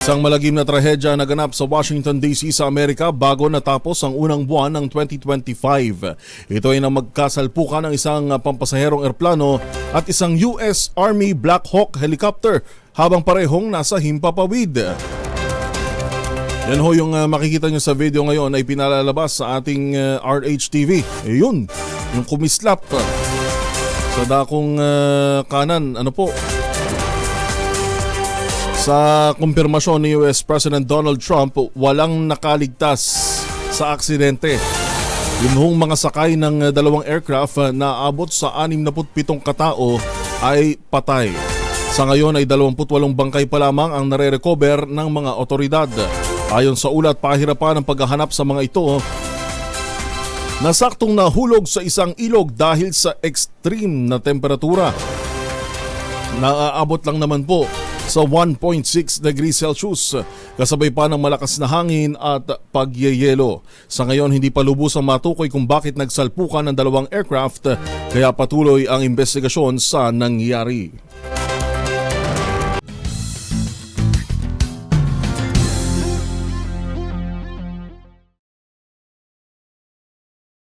Isang malagim na trahedya naganap sa Washington DC sa Amerika bago natapos ang unang buwan ng 2025. Ito ay nang magkasalpukan ng isang pampasaherong eroplano at isang US Army Black Hawk helicopter habang parehong nasa himpapawid. Yan ho yung makikita nyo sa video ngayon ay pinalalabas sa ating RHTV. Yun, yung kumislap sa dakong kanan. Sa kumpirmasyon ni US President Donald Trump, walang nakaligtas sa aksidente. Yung hong mga sakay ng dalawang aircraft na abot sa 67 katao ay patay. Sa ngayon ay 28 bangkay pa lamang ang nare-recover ng mga otoridad. Ayon sa ulat, pahirapan ang paghahanap sa mga ito na saktong nahulog sa isang ilog dahil sa extreme na temperatura. Naaabot lang naman po sa 1.6 degrees Celsius, kasabay pa ng malakas na hangin at pagyeyelo. Sa ngayon, hindi pa lubusang matukoy kung bakit nagsalpukan ng dalawang aircraft, kaya patuloy ang investigasyon sa nangyari.